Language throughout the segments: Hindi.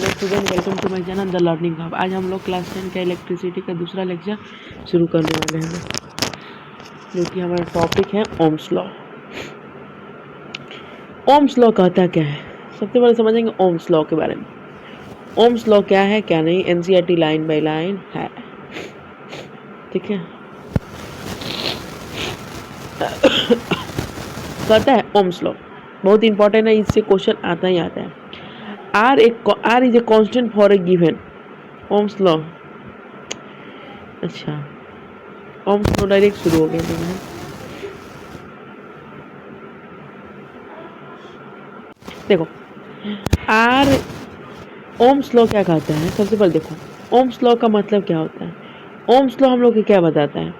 Hello student, welcome to my channel the learning hub. आज हम लोग क्लास 10 का इलेक्ट्रिसिटी का दूसरा लेक्चर शुरू करने वाले हैं, जो कि हमारा टॉपिक है ओम्स लॉ। ओम्स लॉ कहता क्या है, सबसे पहले समझेंगे ओम्स लॉ के बारे में। ओम्स लॉ क्या है क्या नहीं, एनसीईआरटी लाइन बाय लाइन है, ठीक है। कहता है ओम्स लॉ बहुत इंपॉर्टेंट है, इससे क्वेश्चन आता ही आता है। R is a constant for a given Ohm's law। अच्छा, Ohm's law डायरेक्ट शुरू हो गया। देखो R Ohm's law क्या कहता है, सबसे पहले देखो Ohm's law का मतलब क्या होता है। Ohm's law हम लोग को क्या बताता है,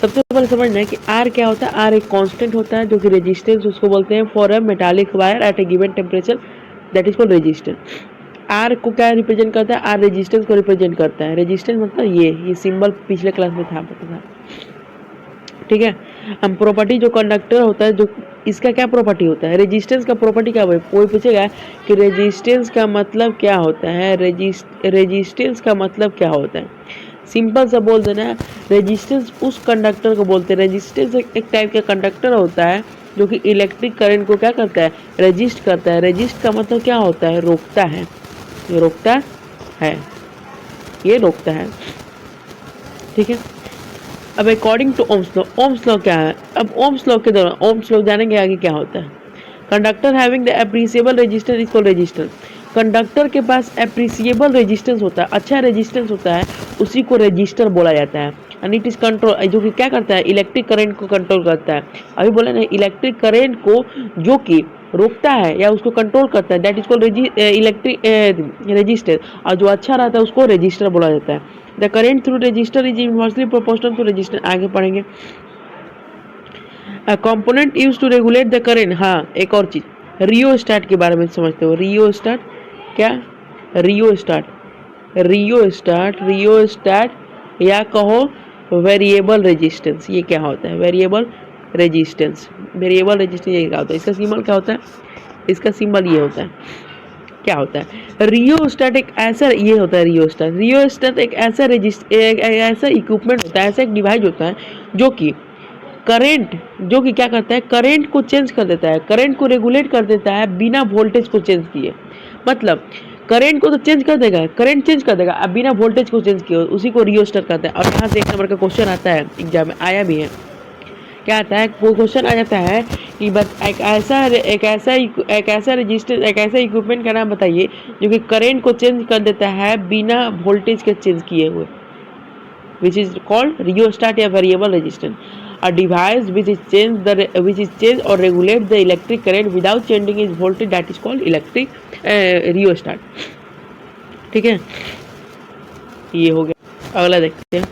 सबसे पहले समझना है कि R क्या होता है। R एक कांस्टेंट होता है जो कि रेजिस्टेंस उसको बोलते हैं for a metallic wire at a given temperature, that is called resistance. R को क्या रिप्रेजेंट करता है, आर रेजिस्टेंस को रिप्रेजेंट करता है। रेजिस्टेंस मतलब ये सिंबल पिछले क्लास में था, पता था, ठीक है। हम प्रॉपर्टी जो कंडक्टर होता है, जो इसका क्या प्रॉपर्टी होता है, रेजिस्टेंस का प्रॉपर्टी क्या है। कोई पूछेगा कि रेजिस्टेंस का मतलब क्या होता है, रेजिस्टेंस का मतलब क्या होता है, सिंपल सा बोल देना। रेजिस्टेंस उस कंडक्टर को बोलते हैं। रेजिस्टेंस एक टाइप का कंडक्टर होता है जो कि इलेक्ट्रिक करंट को क्या करता है, रेजिस्ट करता है। रेजिस्ट का मतलब क्या होता है, रोकता है, ये रोकता है, ये रोकता है, ठीक है। अब according to Ohm's law, Ohm's law क्या है। अब ओम्स लॉ के दौरान ओम्स लॉ जानेंगे आगे क्या होता है। Conductor having the appreciable resistance is called resistance. Conductor के पास एप्रिसिएबल रेजिस्टेंस होता है, अच्छा रेजिस्टेंस होता है, उसी को रेजिस्टर बोला जाता है। एंड इट इज कंट्रोल, जो कि क्या करता है, इलेक्ट्रिक करंट को कंट्रोल करता है। अभी बोले ना, इलेक्ट्रिक करंट को जो कि रोकता है या उसको कंट्रोल करता है, that is called electric resistance. और जो अच्छा रहता है उसको रेजिस्टर बोला जाता है। The current through resistor is inversely proportional to resistance. आगे पढ़ेंगे। Component use to regulate the current. हाँ, एक और चीज, रियोस्टेट के बारे में समझते हो। रियोस्टेट क्या, रियोस्टेट, रियोस्टेट या कहो वेरिएबल रेजिस्टेंस, ये क्या होता है, वेरिएबल रेजिस्टेंस। वेरिएबल रेजिस्टेंस ये क्या होता है, इसका सिंबल क्या होता है, इसका सिंबल ये होता है, क्या होता है। रियोस्टेट एक ऐसा, ये होता है रियोस्टेट। रियोस्टेट एक ऐसा इक्विपमेंट होता है, ऐसा एक डिवाइस होता है जो कि करंट, जो कि क्या करता है, करंट को चेंज कर देता है, करंट को रेगुलेट कर देता है बिना वोल्टेज को चेंज किए। मतलब करंट को तो चेंज कर देगा, करंट चेंज कर देगा, अब बिना वोल्टेज को चेंज किए, उसी को रियोस्टेट करता है। और यहाँ से एक नंबर का क्वेश्चन आता है एग्जाम में, आया भी है। क्या आता है, वो क्वेश्चन आ जाता है कि बस एक ऐसा रजिस्टर, एक ऐसा इक्विपमेंट का नाम बताइए जो कि करंट को चेंज कर देता है बिना वोल्टेज के चेंज किए हुए, विच इज कॉल्ड रियोस्टेट या variable resistance. A device which is change or regulate the electric current without changing its voltage, that is called electric rheostat, ठीक है। ये हो गया। अगला देखते हैं।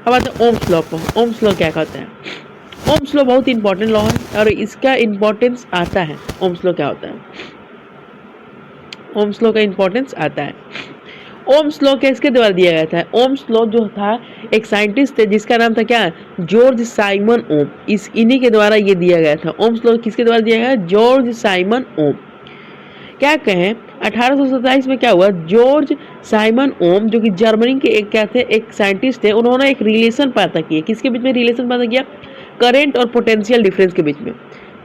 अब आता है ओम्स लॉ पर। ओम्स लॉ क्या कहता है। ओम्स लॉ बहुत इंपॉर्टेंट लॉ है और इसका इंपॉर्टेंस आता है। ओम्स लॉ क्या होता है, ओम्स लॉ का इंपॉर्टेंस आता है। ओम्स लॉ किसके द्वारा दिया गया था। ओम्स लॉ जो था, एक साइंटिस्ट थे जिसका नाम था क्या, जॉर्ज साइमन ओम। इन्हीं के द्वारा ये दिया गया था। ओम्स लॉ किसके द्वारा दिया गया, जॉर्ज साइमन ओम। क्या कहें, 1827 में क्या हुआ, जॉर्ज साइमन ओम जो कि जर्मनी के एक क्या थे, एक साइंटिस्ट थे, उन्होंने एक रिलेशन पता किया। किसके बीच में रिलेशन पता किया, करेंट और पोटेंशियल डिफरेंस के बीच में।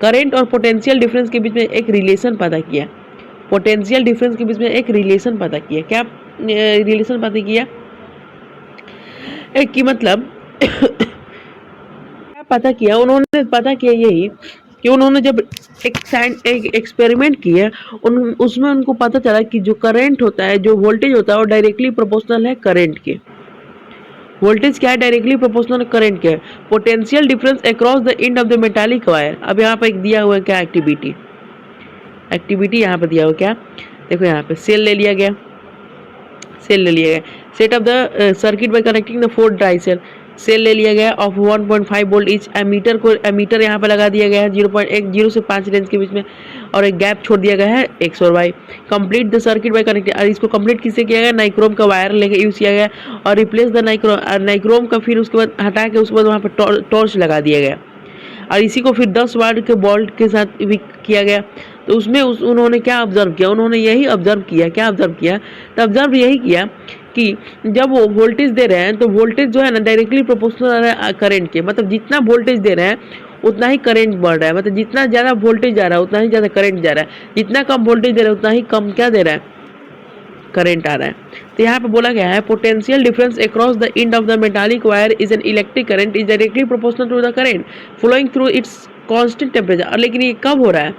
करेंट और पोटेंशियल डिफरेंस के बीच में एक रिलेशन पता किया। पोटेंशियल डिफरेंस के बीच में एक रिलेशन पता किया। क्या रिलेशन पता किया, एक की मतलब क्या पता किया, उन्होंने पता किया यही कि उन्होंने जब एक एक्सपेरिमेंट किया, उसमें उनको पता चला कि जो करंट होता है, जो वोल्टेज होता है, वो डायरेक्टली प्रोपोर्शनल है करंट के। वोल्टेज क्या है, डायरेक्टली प्रोपोर्शनल करंट क्या है। Potential difference across the end of the metallic wire. अब यहाँ पे एक दिया हुआ है क्या, एक्टिविटी यहाँ पे दिया हुआ क्या, देखो यहाँ पे सेल ले लिया गया, सेल ले लिया गया। Set of the circuit by connecting the 4 dry cell ले लिया गया ऑफ 1.5 वोल्ट इच। एमीटर यहाँ पे लगा दिया गया है 0.10 से 5 रेंज के बीच में, और एक गैप छोड़ दिया गया है x और y। Complete the circuit by connecting, और इसको कंप्लीट किससे किया गया, नाइक्रोम का वायर लेके यूज किया गया, और रिप्लेस द नाइक्रोम का फिर उसके बाद हटा के उसके बाद वहाँ पर टॉर्च लगा दिया गया। और इसी को फिर 10 वाट के बोल्ट के साथ भी किया गया। तो उसमें उन्होंने क्या ऑब्जर्व किया, उन्होंने यही ऑब्जर्व किया, क्या ऑब्जर्व किया, तो ऑब्जर्व यही किया कि जब वो वोल्टेज दे रहे हैं तो वोल्टेज जो है ना डायरेक्टली प्रोपोर्शनल है करंट के, मतलब जितना वोल्टेज दे रहे हैं उतना ही करंट बढ़ रहा है, मतलब जितना ज़्यादा वोल्टेज जा रहा है उतना ही ज़्यादा करंट जा रहा है, जितना कम वोल्टेज दे रहा है उतना ही कम क्या दे रहा है, करंट आ रहा है। तो यहाँ पे बोला गया है potential difference across the end of the metallic wire is an electric current is directly proportional to the current flowing through its constant temperature. लेकिन ये कब हो रहा है,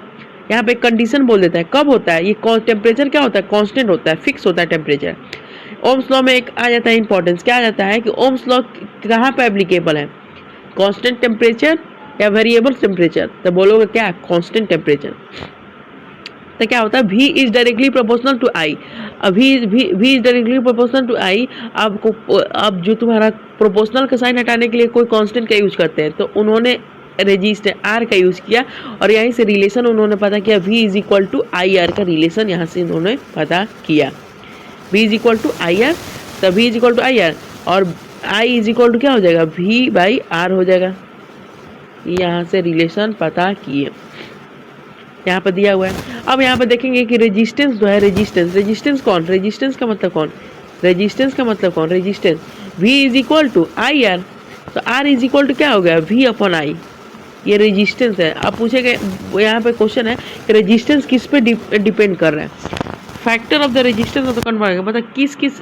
यहाँ पे कंडीशन बोल देता है कब होता है, ये टेम्परेचर क्या होता है, कांस्टेंट होता है, फिक्स होता है टेम्परेचर। ओम्स लॉ में एक आ जाता है इंपॉर्टेंस, क्या आ जाता है कि ओम्स लॉ कहाँ पे एप्लीकेबल है, कांस्टेंट टेम्परेचर या वेरिएबल टेम्परेचर। तो बोलोगे क्या, कांस्टेंट टेम्परेचर। तो क्या होता है, V is directly proportional to I। V is directly proportional to I। आपको अब जो तुम्हारा प्रोपोर्शनल का साइन हटाने के लिए कोई कांस्टेंट का यूज करते हैं, तो उन्होंने रेजिस्टेंस R का यूज किया और यहीं से रिलेशन उन्होंने पता किया, V is equal to I R का रिलेशन यहाँ से उन्होंने पता किया। V is equal to I R, तो V is equal to I R और I इज इक्वल टू क्या हो जाएगा, V बाई आर हो जाएगा। यहाँ से रिलेशन पता किए, यहाँ पर दिया हुआ है। अब यहाँ पर देखेंगे कि रेजिस्टेंस जो है, रेजिस्टेंस कौन, रेजिस्टेंस का मतलब कौन, रेजिस्टेंस का मतलब कौन, resistance V is equal to I R, तो R इज इक्वल टू क्या हो गया, V अपॉन I। ये रेजिस्टेंस है। अब पूछेगा यहाँ पे क्वेश्चन है कि रेजिस्टेंस किस पे डिपेंड कर रहा है, factor of the resistance of the conductor, मतलब किस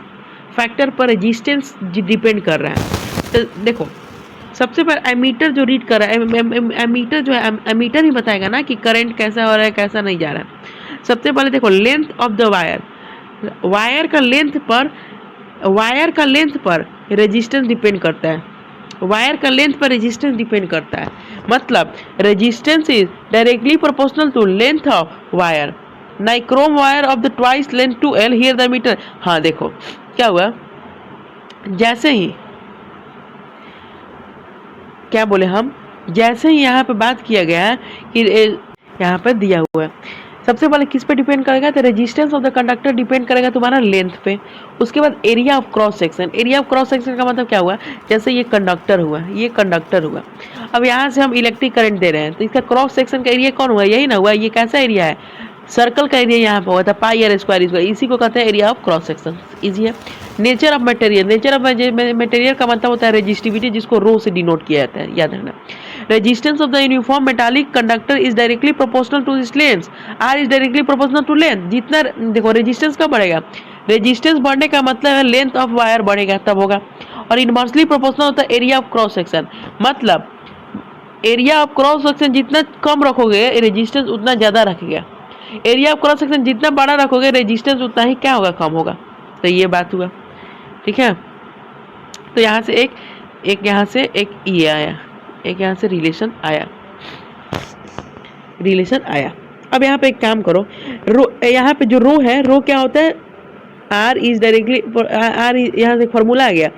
फैक्टर पर रेजिस्टेंस डिपेंड कर रहा है। तो देखो सबसे पहले एमीटर जो रीड कर रहा है, एमीटर जो है एमीटर ही बताएगा ना कि करंट कैसा हो रहा है कैसा नहीं जा रहा है। सबसे पहले देखो length of the wire, wire का लेंथ पर रेजिस्टेंस डिपेंड करता है, वायर का लेंथ पर रेजिस्टेंस डिपेंड करता है। मतलब resistance is directly proportional to length of wire, nichrome wire of the twice length to L here the metre. हाँ देखो क्या हुआ, जैसे ही क्या बोले हम, जैसे ही यहाँ पे बात किया गया है कि यहाँ पे दिया हुआ है, सबसे पहले किस पे डिपेंड करेगा, तो resistance of the conductor depend करेगा तुम्हारा लेंथ पे। उसके बाद area of cross section, area of cross section का मतलब क्या हुआ, जैसे ये कंडक्टर हुआ, ये कंडक्टर हुआ, अब यहाँ से हम इलेक्ट्रिक करंट दे रहे हैं, तो इसका क्रॉस सेक्शन का एरिया कौन हुआ, यही ना हुआ, ये कैसा एरिया है, सर्कल का एरिया यहाँ पे हुआ था पाई आर स्क्वायर, इसी को कहते हैं area of cross section. Easy है। Nature of material, nature of material का मतलब होता है रेजिस्टिविटी, जिसको रो से डिनोट किया जाता है, याद रखना। Resistance of the uniform metallic conductor is directly proportional to this length, R is directly proportional to length. जितना देखो रेजिस्टेंस कब बढ़ेगा, रेजिस्टेंस बढ़ने का मतलब है लेंथ ऑफ वायर बढ़ेगा तब होगा, और इनवर्सली प्रोपोर्शनल होता है एरिया ऑफ क्रॉस सेक्शन, मतलब एरिया ऑफ क्रॉस सेक्शन जितना कम रखोगे रेजिस्टेंस उतना ज़्यादा रखेगा, एरिया ऑफ क्रॉस सेक्शन जितना बड़ा रखोगे रेजिस्टेंस उतना ही क्या होगा, कम होगा। तो ये बात हुआ, ठीक है। तो यहाँ से एक यहाँ से एक ये आया, एक यहाँ से रिलेशन आया। अब यहाँ पे एक काम करो, रो यहाँ पे जो रो है, रो क्या होता है, R इज डायरेक्टली R, यहाँ से फॉर्मूला आ गया,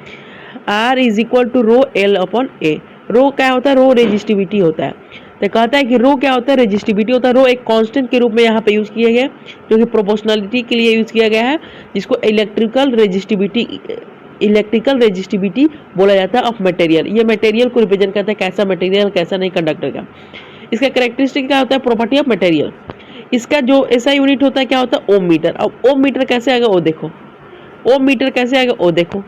R is equal to rho L upon A। Rho क्या होता है, रो रेजिस्टिविटी होता है। तो कहता है कि रो क्या होता है, रेजिस्टिविटी होता है। रो एक कांस्टेंट के रूप में यहाँ पे यूज किया गया, जो कि प्रोपोर्शनलिटी के लिए यूज किया गया है, जिसको इलेक्ट्रिकल रेजिस्टिविटी बोला जाता है ऑफ मटेरियल। ये मटेरियल को रिप्रेजेंट करता है, कैसा मटेरियल कैसा नहीं कंडक्टर का। इसका कैरेक्टरिस्टिक क्या होता है, प्रॉपर्टी ऑफ मटेरियल। इसका जो ऐसा यूनिट होता है क्या होता है, ओम मीटर। अब ओम मीटर कैसे आएगा वो देखो, ओम मीटर कैसे आएगा वो देखो।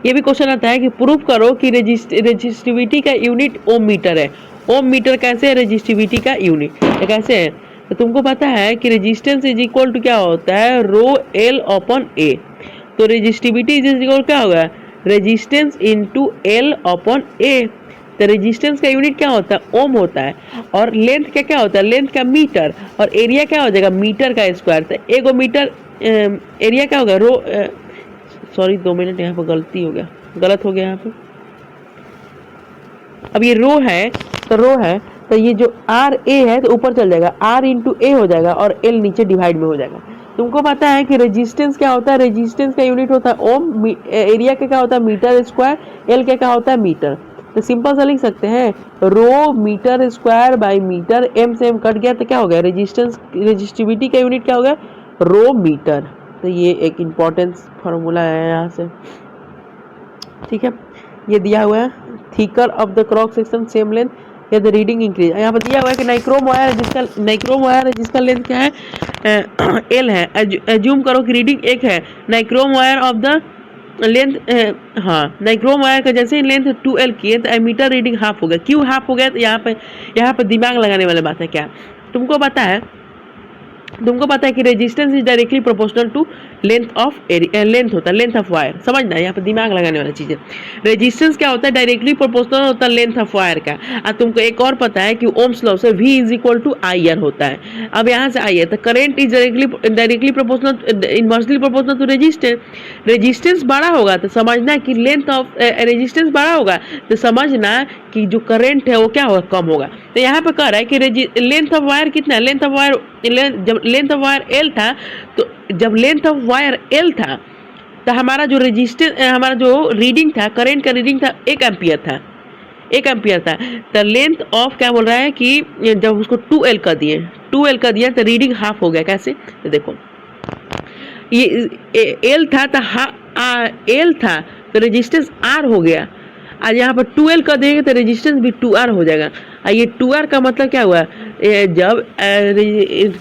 ये भी क्वेश्चन आता है कि प्रूफ करो कि रेजिस्टिविटी का यूनिट ओम मीटर है। ओम मीटर कैसे है, रेजिस्टिविटी का यूनिट तो कैसे है, तो तुमको पता है कि रेजिस्टेंस इज इक्वल टू क्या होता है, रो एल अपॉन ए। तो रेजिस्टिविटी इज इक्वल क्या होगा, रेजिस्टेंस इनटू एल अपॉन ए। तो रेजिस्टेंस का यूनिट क्या होता है, ओम होता है, और लेंथ का क्या होता है, लेंथ का मीटर, और एरिया क्या हो जाएगा, मीटर का स्क्वायर। तो एगो मीटर एरिया क्या होगा, रो सॉरी 2 मिनट यहाँ पर गलत हो गया यहाँ पे। अब ये रो है, तो ये जो आर ए है तो ऊपर चल जाएगा, आर इंटू ए हो जाएगा, और एल नीचे डिवाइड में हो जाएगा। तुमको पता है कि रेजिस्टेंस क्या होता है, रेजिस्टेंस का यूनिट होता है ओम, एरिया का क्या होता है मीटर स्क्वायर, एल का क्या होता है मीटर। तो सिंपल सा लिख सकते हैं, rho meter square by meter, M से एम कट गया तो क्या हो गया, रेजिस्टिविटी का यूनिट क्या हो गया, रो मीटर। तो ये एक इम्पॉर्टेंस फार्मूला है यहाँ से, ठीक है, ये दिया हुआ है। Thicker of the cross section same length या द रीडिंग इंक्रीज। यहाँ पर दिया हुआ है कि नाइक्रोम वायर है जिसका लेंथ क्या है एल है। एज्यूम करो कि रीडिंग एक है। Nichrome wire of the length हाँ नाइक्रोम वायर का जैसे ही लेंथ 2L की है तो एमीटर रीडिंग हाफ हो गया। क्यों हाफ हो गया? तो यहाँ पे दिमाग लगाने वाली बात है। क्या तुमको पता है कि resistance is directly proportional to length होता है लेंथ ऑफ वायर। समझना, यहाँ पे दिमाग लगाने वाली चीज़ है। रेजिस्टेंस क्या होता है? डायरेक्टली प्रोपोर्शनल होता है लेंथ ऑफ वायर का। और तुमको एक और पता है कि ओम्स लॉ से V is equal to IR होता है। अब यहाँ से आई है तो current is directly proportional inversely proportional to resistance बड़ा होगा तो समझना कि लेंथ ऑफ रेजिस्टेंस बड़ा होगा तो समझना कि जो करंट है वो क्या होगा? कम होगा। तो यहाँ पे कह रहा है कि लेंथ ऑफ वायर कितना है? जब लेंथ ऑफ वायर L था जब लेंथ ऑफ वायर L था तो हमारा जो रीडिंग था, करंट का रीडिंग था 1 एम्पियर था। तो लेंथ ऑफ क्या बोल रहा है कि जब उसको 2L कर दिए तो रीडिंग हाफ हो गया। कैसे? तो देखो ये L था तो रेजिस्टेंस R हो गया। आज यहाँ पर 2L कर देंगे तो रेजिस्टेंस भी 2R हो जाएगा। और ये 2R का मतलब क्या हुआ? जब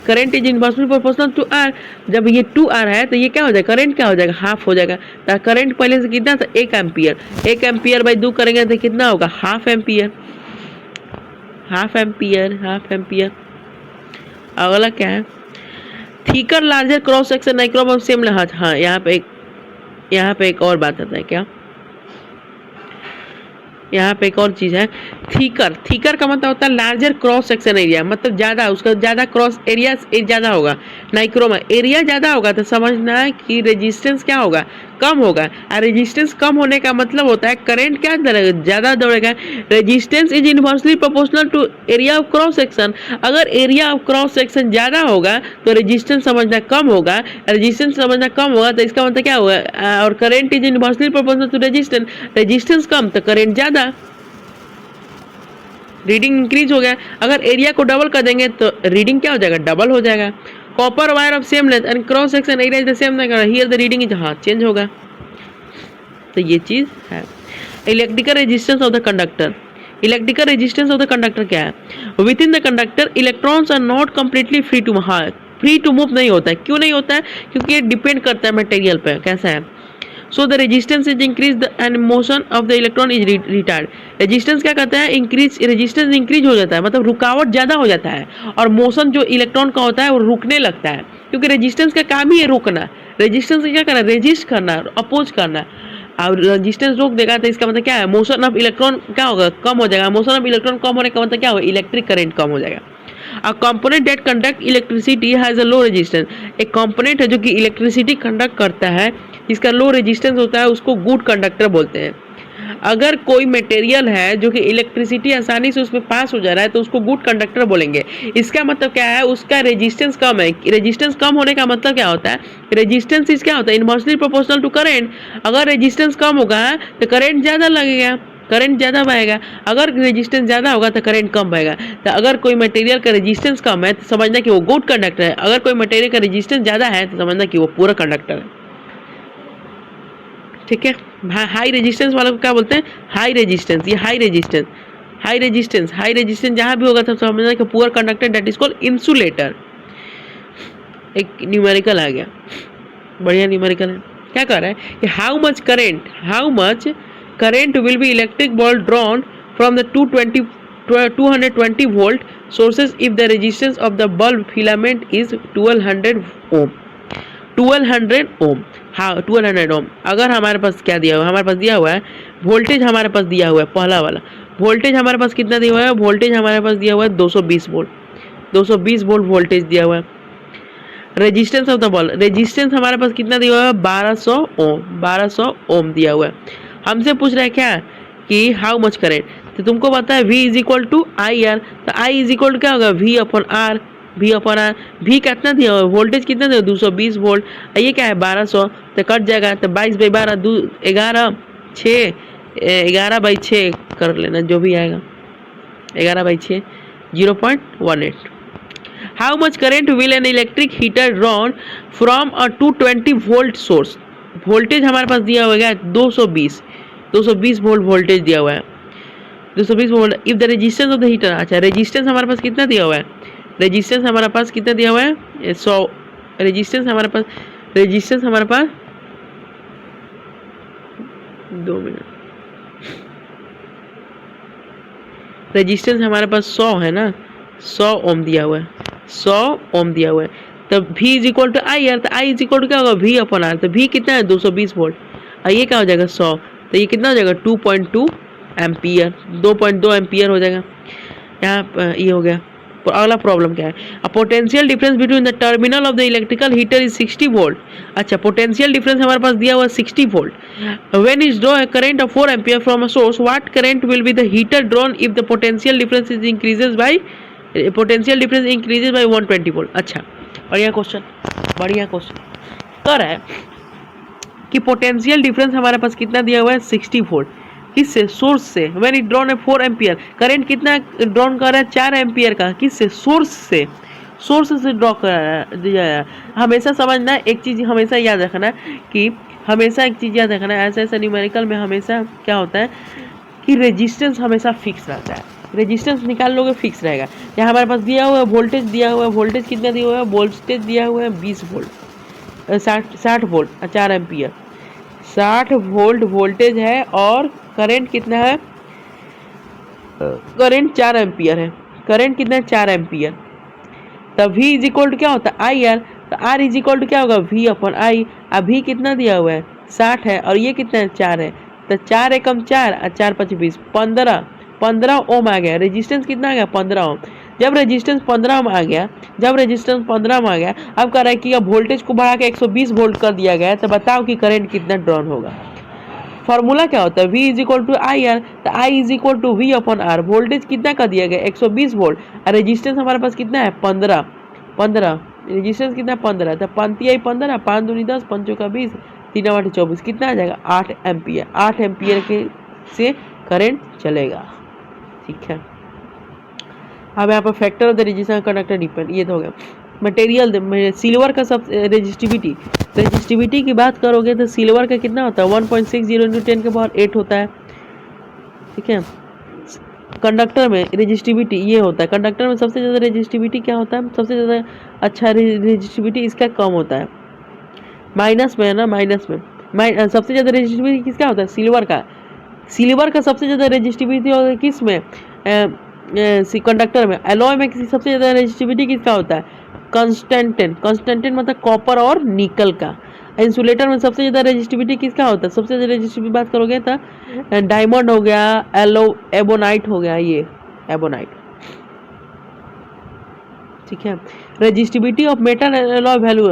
current is inversely proportional to R, जब ये 2R है तो ये क्या हो जाएगा? करंट क्या हो जाएगा? हाफ हो जाएगा। तो करंट पहले से कितना था? 1 एम्पियर बाई 2 करेंगे तो कितना होगा? Half ampere. अगला क्या है? Thicker larger cross section nichrome of same. हाँ यहाँ पे एक और बात आता है। क्या यहाँ पे एक और चीज है? थिकर का मतलब होता है लार्जर क्रॉस सेक्शन एरिया, मतलब ज्यादा, उसका ज्यादा क्रॉस एरिया ज्यादा होगा। नाइक्रोम एरिया ज्यादा होगा तो समझना है कि रेजिस्टेंस क्या होगा? कम होगा। और रेजिस्टेंस कम होने का मतलब होता है करंट क्या ज्यादा दौड़ेगा। Resistance is inversely proportional to area of cross section. अगर एरिया ऑफ क्रॉस सेक्शन ज्यादा होगा तो रेजिस्टेंस समझना कम होगा। तो इसका मतलब क्या होगा? और current is inversely proportional to resistance कम तो करंट ज्यादा, रीडिंग इंक्रीज हो गया। अगर एरिया को डबल कर देंगे तो रीडिंग क्या हो जाएगा? डबल हो जाएगा। Copper wire of same length and cross section area is the same, here the reading is change होगा। तो ये चीज है। Electrical resistance of the conductor क्या है? Within the conductor electrons are not completely free to move नहीं होता है। क्यों नहीं होता है? क्योंकि ये डिपेंड करता है मटेरियल पे कैसा है। So the resistance is increase and motion of the electron is retard. Resistance क्या करता है? रेजिस्टेंस इंक्रीज हो जाता है, मतलब रुकावट ज्यादा हो जाता है। और मोशन जो इलेक्ट्रॉन का होता है वो रुकने लगता है, क्योंकि रेजिस्टेंस का काम ही है रोकना। रेजिस्टेंस क्या करना? रेजिस्ट करना, अपोज करना। और रेजिस्टेंस रोक देगा तो इसका मतलब क्या है? मोशन ऑफ इलेक्ट्रॉन क्या होगा? कम हो जाएगा। मोशन ऑफ इलेक्ट्रॉन कम होने का मतलब क्या होगा? इलेक्ट्रिक करंट कम हो जाएगा। A component that conduct electricity has a low resistance। एक कंपोनेंट है जो कि इलेक्ट्रिसिटी कंडक्ट करता है, इसका लो रेजिस्टेंस होता है, उसको गुड कंडक्टर बोलते हैं। अगर कोई मटेरियल है जो कि इलेक्ट्रिसिटी आसानी से उसमें पास हो जा रहा है तो उसको गुड कंडक्टर बोलेंगे। इसका मतलब क्या है? उसका रेजिस्टेंस कम है। रेजिस्टेंस कम होने का मतलब क्या होता है? रेजिस्टेंस इज क्या होता है? Inversely proportional to current. अगर रेजिस्टेंस कम होगा तो करंट ज्यादा लगेगा, करंट ज़्यादा बहेगा। अगर रेजिस्टेंस ज़्यादा होगा तो करंट कम बहेगा। तो अगर कोई मटेरियल का रेजिस्टेंस कम है तो समझना कि वो गुड कंडक्टर है। अगर कोई मटेरियल का रेजिस्टेंस ज़्यादा है तो समझना कि वो पूरा कंडक्टर है। ठीक है। हाई रेजिस्टेंस वालों को क्या बोलते हैं? High resistance. ये हाई रेजिस्टेंस जहाँ भी होगा तो समझना कि poor conductor, that is called insulator. एक न्यूमेरिकल आ गया, बढ़िया न्यूमेरिकल है। क्या कह रहा है कि how much current will be electric ball drawn from the 220 volt sources if the resistance of the bulb filament is 1200 ohm। 1200 ohm। हाँ 1200 ohm। अगर हमारे पास क्या दिया हुआ है? हमारे पास दिया हुआ है वोल्टेज, हमारे पास दिया हुआ है पहला वाला वोल्टेज हमारे पास कितना दिया हुआ है? वोल्टेज हमारे पास दिया हुआ है 220 वोल्ट वोल्टेज दिया हुआ है। Resistance of the bulb, resistance हमारे पास कितना दिया हुआ है? 1200 ओम दिया हुआ है। हमसे पूछ रहा है क्या कि हाउ मच करेंट। तो तुमको पता है V is equal to IR। तो I इज इक्वल टू क्या होगा? V upon R। V कितना दिया हुआ है? वोल्टेज कितना दिया? 220 वोल्ट। ये क्या है? 1200। तो कट जाएगा तो 22/12 11 6 11/6 कर लेना, जो भी आएगा 11/6 0.18। How much current will an electric heater drawn from a 220 volt source. Voltage हमारे पास दिया हुआ है 220 वोल्ट वोल्टेज दिया हुआ है। 220 volt if the resistance of the heater. अच्छा रेजिस्टेंस हमारे पास कितना दिया हुआ है, रेजिस्टेंस हमारे पास कितना दिया हुआ है 100। रेजिस्टेंस हमारे पास 2 मिनट, रेजिस्टेंस हमारे पास 100 है ना, 100 ओम दिया हुआ है, 100 ओम दिया हुआ है। तब V is equal to I R, तो I इज इक्वल टू क्या होगा V अपन आर। तो V कितना है 220 वोल्ट और ये क्या हो जाएगा 100, तो ये कितना हो जाएगा 2.2 एम्पियर, 2.2 एम्पियर हो जाएगा। यहाँ ये हो गया। अगला प्रॉब्लम क्या है, a potential difference between the terminal of the electrical heater is 60 volt. अच्छा पोटेंशियल डिफरेंस हमारे पास दिया हुआ 60 volt. When is draw a current of 4 ampere from a source, what current will be the heater drawn if the potential difference is increases by 120 volt. अच्छा बढ़िया क्वेश्चन, बढ़िया क्वेश्चन कर है कि पोटेंशियल डिफरेंस हमारे पास कितना दिया हुआ है 60 वोल्ट, किससे सोर्स से। व्हेन इट ड्रॉन है 4 एम्पियर, करंट कितना ड्रॉन कर रहा है 4 एम्पियर का, किससे सोर्स से, सोर्स से ड्रॉ कर दिया है। हमेशा समझना एक चीज़ हमेशा याद रखना कि हमेशा एक चीज़ याद रखना, ऐसा ऐसा न्यूमेरिकल में हमेशा क्या होता है कि रेजिस्टेंस हमेशा फिक्स रहता है, रेजिस्टेंस निकाल लोगे फिक्स रहेगा। यहाँ हमारे पास दिया हुआ है वोल्टेज, दिया हुआ है वोल्टेज कितना दिया हुआ है, वोल्टेज दिया हुआ है 20 volt 60 volt 4 ampere, 60 volt voltage है और करंट कितना है, करंट 4 एम्पियर है, करंट कितना है 4 एम्पियर। तब V इज इक्वल टू क्या होता है आई आर, तो R इज इक्वल टू क्या होगा V अपन आई। अब V कितना दिया हुआ है 60 है और ये कितना है 4 है, तो 4 एकम 4 और 4 5 20 15 ओम आ गया। रेजिस्टेंस कितना आ गया 15 ओम। जब रेजिस्टेंस 15 ओम आ गया, जब रेजिस्टेंस 15 ओम आ गया, अब कह रहा है कि अब वोल्टेज को बढ़ा के 120 वोल्ट कर दिया गया है, तो बताओ कि करंट कितना ड्रॉन होगा। फॉर्मूला क्या होता है V is equal to I R, तो I is equal to V upon R. Voltage कितना कर दिया गया 120 वोल्ट और रेजिस्टेंस हमारे पास कितना है 15 रेजिस्टेंस कितना है 15, तो 5 आई 15 5 दूनी 10 5 का 20 3 8 24 कितना आ जाएगा 8 एम्पियर। 8 एम्पियर के से करंट चलेगा। ठीक है, अब यहाँ पर factor of the resistance conductor depend, ये तो हो गया। मटेरियल सिल्वर का सब रेजिस्टिविटी की बात करोगे तो सिल्वर का कितना होता है 1.60 इंटू 10 के पावर 8 होता है। ठीक है, कंडक्टर में रेजिस्टिविटी ये होता है, कंडक्टर में सबसे ज़्यादा रेजिस्टिविटी क्या होता है, सबसे ज़्यादा अच्छा रेजिस्टिविटी इसका कम होता है, माइनस में है ना, माइनस में सबसे ज़्यादा रेजिस्टिविटी किसका होता है सिल्वर का। सिल्वर का सबसे ज़्यादा रेजिस्टिविटी होता है किस में कंडक्टर में। एलॉय में सबसे ज़्यादा रेजिस्टिविटी किसका होता है कंस्टेंटेन मतलब कॉपर और निकल का। इंसुलेटर में सबसे ज़्यादा रेजिस्टिविटी किसका होता है, सबसे ज़्यादा रेजिस्टिविटी बात करोगे तो डायमंड हो गया, एबोनाइट हो गया, ये एबोनाइट। ठीक है, resistivity of metal alloy value,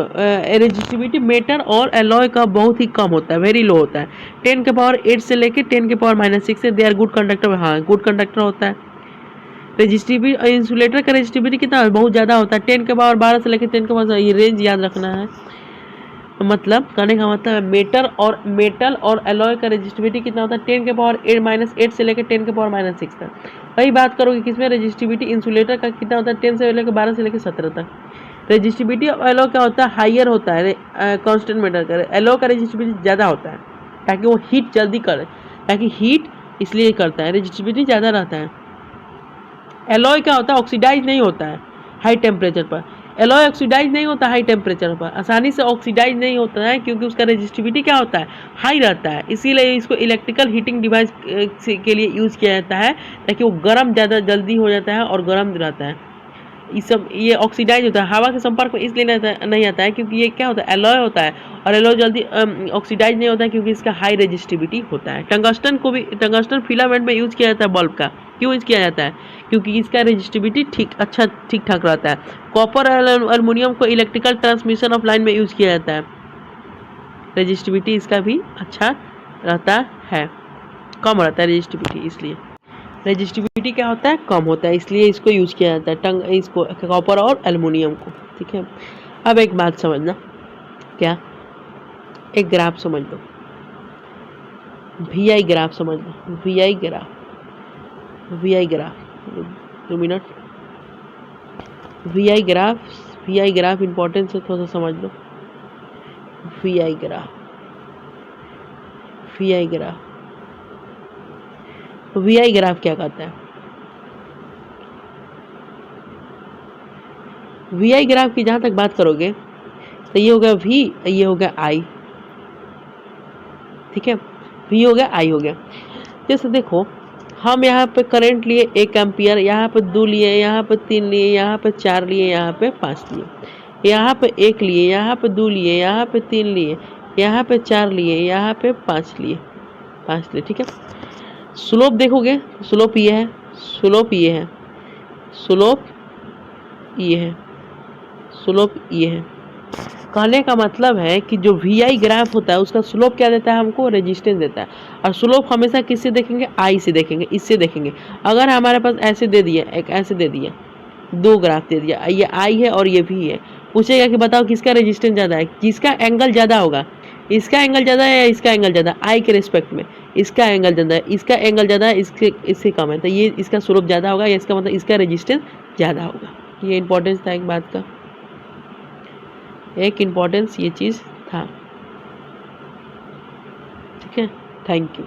resistivity metal और एलॉय का बहुत ही कम होता है, वेरी लो होता है। 10 के पावर 8 से लेके 10 के पावर -6 से दे आर गुड कंडक्टर। हाँ गुड कंडक्टर होता है। रेजिस्टिविटी इंसुलेटर का रेजिस्टिविटी कितना बहुत ज़्यादा होता है, 10 के पावर 12 से लेकर 10 के पावर, ये रेंज याद रखना है। मतलब कहने का मतलब मेटल और एलॉय का रेजिस्टिविटी कितना होता है 10 के पावर -8 से लेकर 10 के पावर -6 तक। वही बात करोगे किसमें रेजिस्टिविटी इंसुलेटर का कितना होता है 10 से लेकर 12 से लेकर 17 तक। रेजिस्टिविटी ऑफ एलॉय क्या होता है हाइयर होता है कांस्टेंट मेटल का। एलॉय का रेजिस्टिविटी ज़्यादा होता है ताकि वो हीट जल्दी करे, ताकि हीट इसलिए करता है, रेजिस्टिविटी ज़्यादा रहता है। एलॉय क्या होता है ऑक्सीडाइज नहीं होता है हाई टेम्परेचर पर, एलॉय ऑक्सीडाइज नहीं होता हाई टेम्परेचर पर, आसानी से ऑक्सीडाइज नहीं होता है क्योंकि उसका रेजिस्टिविटी क्या होता है हाई रहता है। इसीलिए इसको इलेक्ट्रिकल हीटिंग डिवाइस के लिए यूज़ किया जाता है ताकि वो गर्म ज़्यादा जल्दी हो जाता है और गर्म रहता है। ये ऑक्सीडाइज होता है, हवा के संपर्क में इसलिए नहीं आता है क्योंकि ये क्या होता है एलॉय होता है और एलॉय जल्दी ऑक्सीडाइज नहीं होता है क्योंकि इसका हाई रेजिस्टिविटी होता है। टंगस्टन को भी टंगस्टन फिलामेंट में यूज़ किया जाता है बल्ब का, क्यों यूज़ किया जाता है क्योंकि इसका रेजिस्टिविटी ठीक ठाक रहता है। कॉपर और एल्युमिनियम को इलेक्ट्रिकल ट्रांसमिशन ऑफ लाइन में यूज़ किया जाता है, रेजिस्टिविटी इसका भी अच्छा रहता है, कम रहता है रेजिस्टिविटी, इसलिए रेजिस्टिविटी क्या होता है कम होता है, इसलिए इसको यूज़ किया जाता है इसको कॉपर और एल्युमिनियम को। ठीक है, अब एक बात समझना, क्या एक ग्राफ समझ लो, VI ग्राफ समझ लो, VI graph 2 minute. VI graph importance है, थोड़ा सा समझ लो। VI graph V I graph क्या कहता है? वी आई ग्राफ की जहाँ तक बात करोगे तो ये हो गया वी, ये हो गया आई, ठीक है, वी हो गया आई हो गया। जैसे देखो हम यहाँ पे करंट लिए 1 एम्पियर, यहाँ पे 2 लिए, यहाँ पे 3 लिए, यहाँ पे 4 लिए, यहाँ पे 5 लिए, यहाँ पे 1 लिए, यहाँ पे 2 लिए, यहाँ पे 3 लिए, यहाँ पे 4 लिए, यहाँ पे 5 लिए, ठीक है। स्लोप देखोगे, स्लोप ये है, स्लोप ये है, स्लोप ये है, स्लोप ये है। कहने का मतलब है कि जो वी आई ग्राफ होता है उसका स्लोप क्या देता है हमको? रेजिस्टेंस देता है। और स्लोप हमेशा किससे देखेंगे? आई से देखेंगे, इससे देखेंगे। अगर हमारे पास ऐसे दे दिया, एक ऐसे दे दिया, 2 ग्राफ दे दिया, ये आई है और ये भी है, पूछेगा कि बताओ किसका रेजिस्टेंस ज़्यादा है, जिसका एंगल ज़्यादा होगा, इसका एंगल ज़्यादा है या इसका एंगल ज़्यादा, आई के रिस्पेक्ट में इसका एंगल ज़्यादा है, इसका एंगल ज़्यादा है, इससे कम है, तो ये इसका स्लोप ज़्यादा होगा, या इसका मतलब इसका रेजिस्टेंस ज़्यादा होगा। ये इंपॉर्टेंस था एक बात का, एक इम्पॉर्टेंस ये चीज़ था, ठीक है। Thank you.